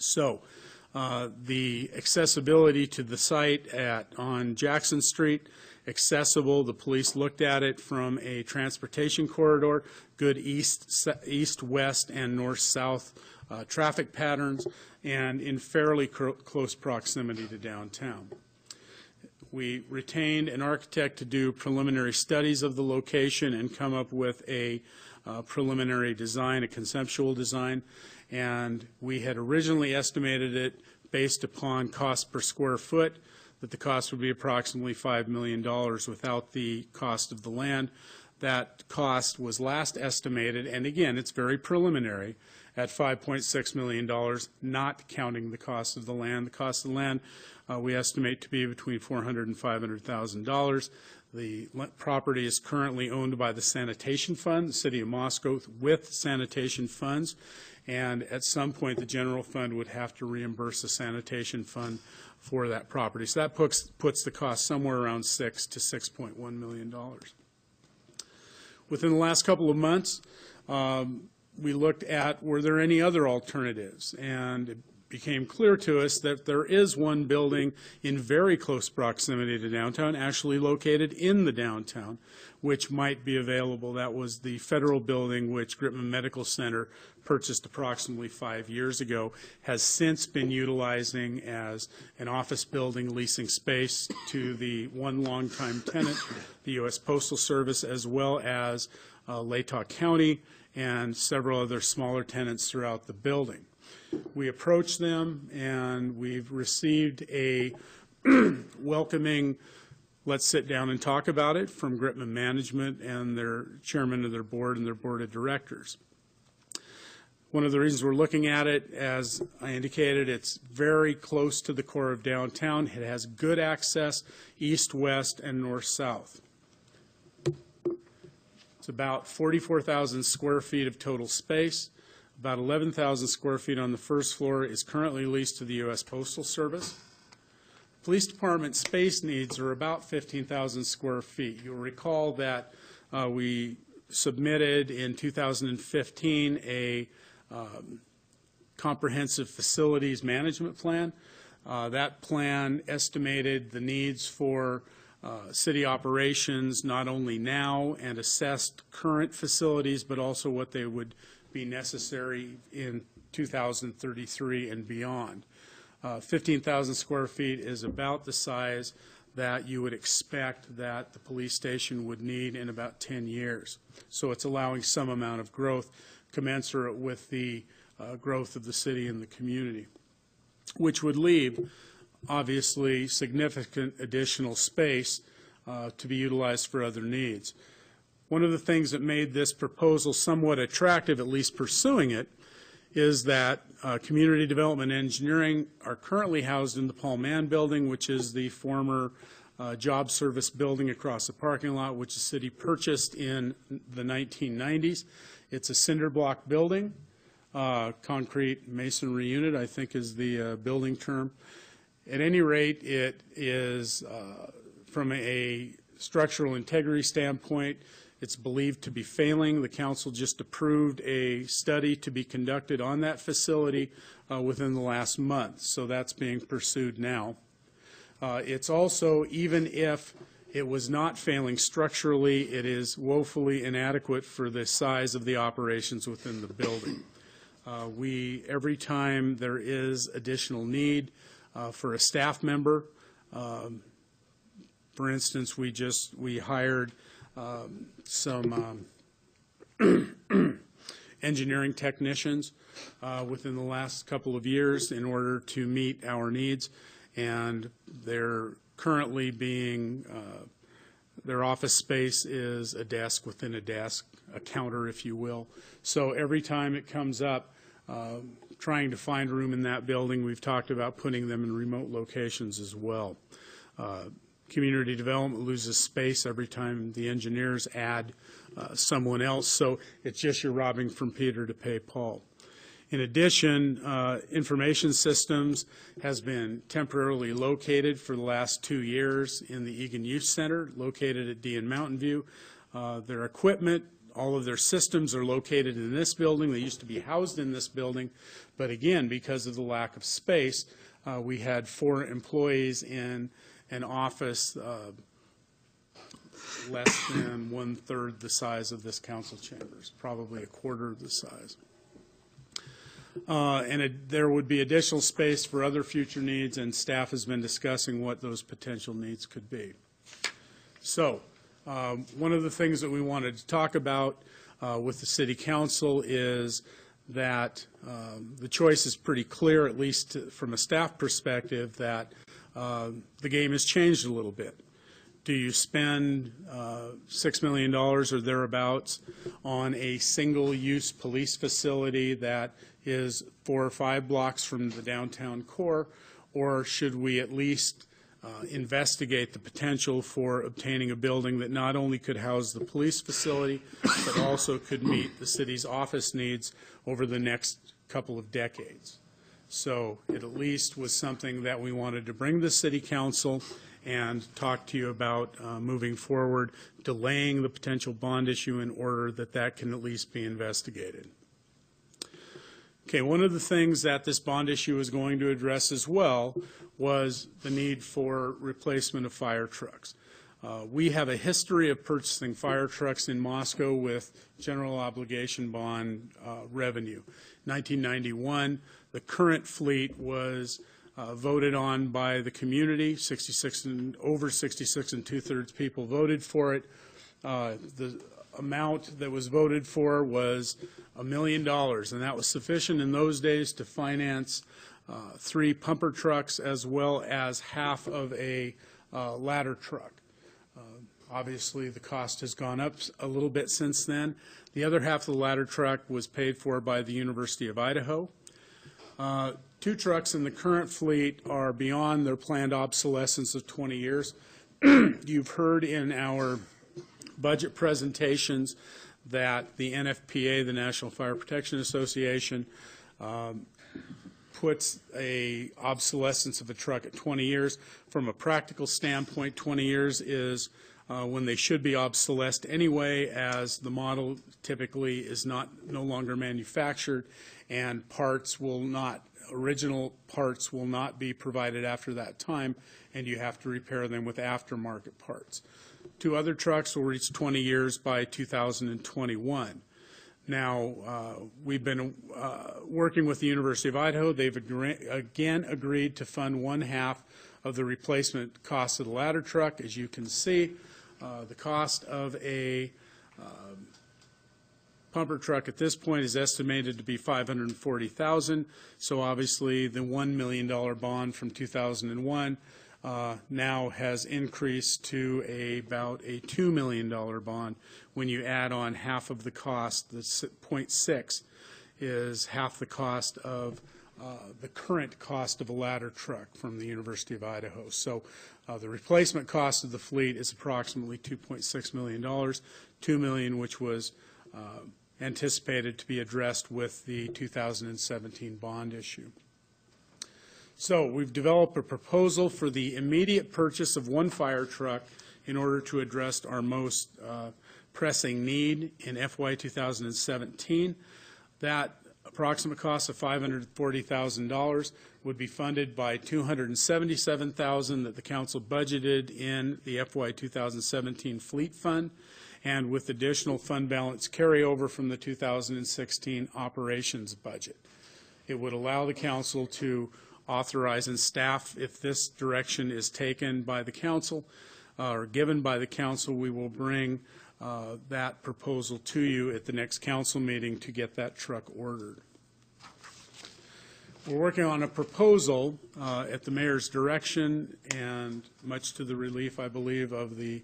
So the accessibility to the site on Jackson Street, accessible. The police looked at it from a transportation corridor, good east, west, and north-south traffic patterns, and in fairly close proximity to downtown. We retained an architect to do preliminary studies of the location and come up with a preliminary design, a conceptual design, and we had originally estimated it based upon cost per square foot, that the cost would be approximately $5 million without the cost of the land. That cost was last estimated, and again, it's very preliminary, at $5.6 million, not counting the cost of the land. The cost of the land we estimate to be between $400,000 and $500,000. The property is currently owned by the Sanitation Fund, the City of Moscow, with sanitation funds, and at some point the general fund would have to reimburse the sanitation fund for that property. So that puts the cost somewhere around $6 to $6.1 million. Within the last couple of months, we looked at, were there any other alternatives? And it became clear to us that there is one building in very close proximity to downtown, actually located in the downtown, which might be available. That was the federal building which Gritman Medical Center purchased approximately 5 years ago, has since been utilizing as an office building, leasing space to the one longtime tenant, the U.S. Postal Service, as well as Latah County and several other smaller tenants throughout the building. We approached them and we've received a welcoming, let's sit down and talk about it, from Gritman Management and their chairman of their board and their board of directors. One of the reasons we're looking at it, as I indicated, it's very close to the core of downtown. It has good access east, west, and north, south. It's about 44,000 square feet of total space. About 11,000 square feet on the first floor is currently leased to the U.S. Postal Service. Police Department space needs are about 15,000 square feet. You'll recall that we submitted in 2015 a comprehensive facilities management plan. That plan estimated the needs for city operations not only now and assessed current facilities, but also what they would be necessary in 2033 and beyond. 15,000 square feet is about the size that you would expect that the police station would need in about 10 years. So it's allowing some amount of growth commensurate with the growth of the city and the community, which would leave, obviously, significant additional space to be utilized for other needs. One of the things that made this proposal somewhat attractive, at least pursuing it, is that Community Development Engineering are currently housed in the Paul Mann Building, which is the former job service building across the parking lot, which the city purchased in the 1990s. It's a cinder block building, concrete masonry unit, I think is the building term. At any rate, it is, from a structural integrity standpoint, it's believed to be failing. The council just approved a study to be conducted on that facility within the last month, so that's being pursued now. It's also, even if it was not failing structurally, it is woefully inadequate for the size of the operations within the building. Every time there is additional need for a staff member, for instance, we hired some engineering technicians within the last couple of years in order to meet our needs, and they're currently being, their office space is a desk within a desk, a counter, if you will. So every time it comes up, trying to find room in that building, we've talked about putting them in remote locations as well. Community development loses space every time the engineers add someone else, so it's just you're robbing from Peter to pay Paul. In addition, information systems has been temporarily located for the last 2 years in the Egan Youth Center, located at D in Mountain View. Their equipment all of their systems are located in this building. They used to be housed in this building, but again, because of the lack of space, we had 4 employees in an office less than 1/3 the size of this council chambers, probably 1/4 the size. There would be additional space for other future needs, and staff has been discussing what those potential needs could be. So one of the things that we wanted to talk about with the City Council is that the choice is pretty clear, at least from a staff perspective, that the game has changed a little bit. Do you spend $6 million or thereabouts on a single-use police facility that is 4 or 5 blocks from the downtown core, or should we at least investigate the potential for obtaining a building that not only could house the police facility, but also could meet the city's office needs over the next couple of decades? So it at least was something that we wanted to bring to the City Council and talk to you about moving forward, delaying the potential bond issue in order that that can at least be investigated. Okay, one of the things that this bond issue is going to address as well was the need for replacement of fire trucks. We have a history of purchasing fire trucks in Moscow with general obligation bond revenue. 1991, the current fleet was voted on by the community. Over 66 2/3 people voted for it. The amount that was voted for was $1 million, and that was sufficient in those days to finance 3 pumper trucks as well as half of a ladder truck. Obviously, the cost has gone up a little bit since then. The other half of the ladder truck was paid for by the University of Idaho. 2 trucks in the current fleet are beyond their planned obsolescence of 20 years. You've heard in our budget presentations that the NFPA, the National Fire Protection Association, puts a obsolescence of a truck at 20 years. From a practical standpoint, 20 years is when they should be obsolesced anyway, as the model typically is no longer manufactured, and original parts will not be provided after that time, and you have to repair them with aftermarket parts. 2 other trucks will reach 20 years by 2021. Now, we've been working with the University of Idaho. They've again agreed to fund 1/2 of the replacement cost of the ladder truck. As you can see, the cost of a pumper truck at this point is estimated to be $540,000. So obviously, the $1 million bond from 2001 now has increased to about a $2 million bond. When you add on half of the cost, the 0.6 is half the cost of the current cost of a ladder truck from the University of Idaho. So the replacement cost of the fleet is approximately $2.6 million, $2 million which was anticipated to be addressed with the 2017 bond issue. So we've developed a proposal for the immediate purchase of 1 fire truck in order to address our most pressing need in FY 2017. That approximate cost of $540,000 would be funded by $277,000 that the council budgeted in the FY 2017 fleet fund, and with additional fund balance carryover from the 2016 operations budget. It would allow the council to authorize, and staff, if this direction is taken by the council or given by the council, we will bring that proposal to you at the next council meeting to get that truck ordered. We're working on a proposal at the mayor's direction, and much to the relief, I believe, of the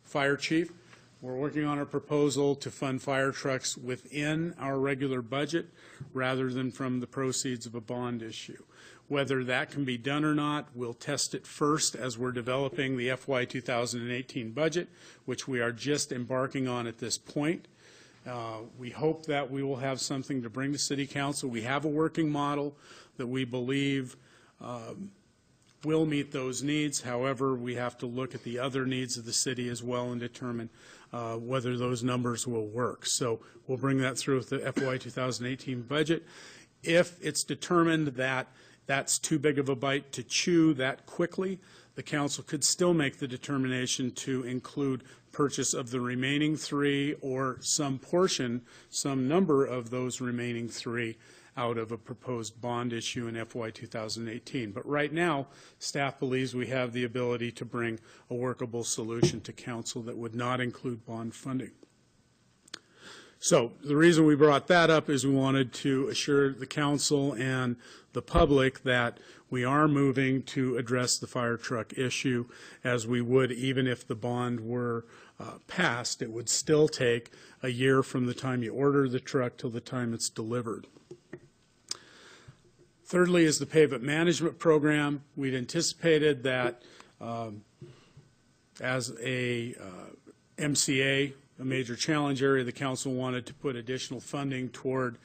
fire chief. We're working on a proposal to fund fire trucks within our regular budget rather than from the proceeds of a bond issue. Whether that can be done or not, we'll test it first as we're developing the FY 2018 budget, which we are just embarking on at this point. We hope that we will have something to bring to City Council. We have a working model that we believe will meet those needs. However, we have to look at the other needs of the city as well and determine whether those numbers will work. So we'll bring that through with the FY 2018 budget. If it's determined that that's too big of a bite to chew that quickly, the council could still make the determination to include purchase of the remaining 3 or some portion, some number of those remaining 3 out of a proposed bond issue in FY 2018. But right now, staff believes we have the ability to bring a workable solution to council that would not include bond funding. So the reason we brought that up is we wanted to assure the council and the public that we are moving to address the fire truck issue as we would even if the bond were passed. It would still take a year from the time you order the truck till the time it's delivered. Thirdly is the pavement management program. We'd anticipated that as a MCA, a major challenge area, the council wanted to put additional funding toward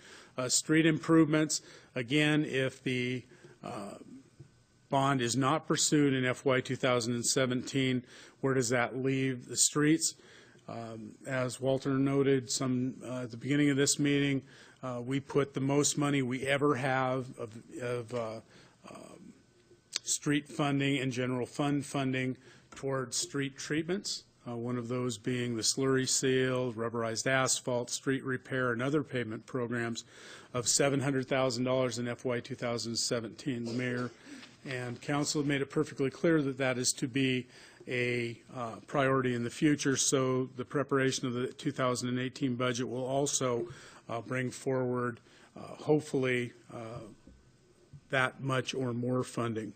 street improvements. Again, if the bond is not pursued in FY 2017, where does that leave the streets? As Walter noted at the beginning of this meeting, we put the most money we ever have of street funding and general fund funding towards street treatments. One of those being the slurry seal, rubberized asphalt, street repair, and other pavement programs of $700,000 in FY 2017. The mayor and council have made it perfectly clear that that is to be a priority in the future, so the preparation of the 2018 budget will also bring forward, hopefully, that much or more funding.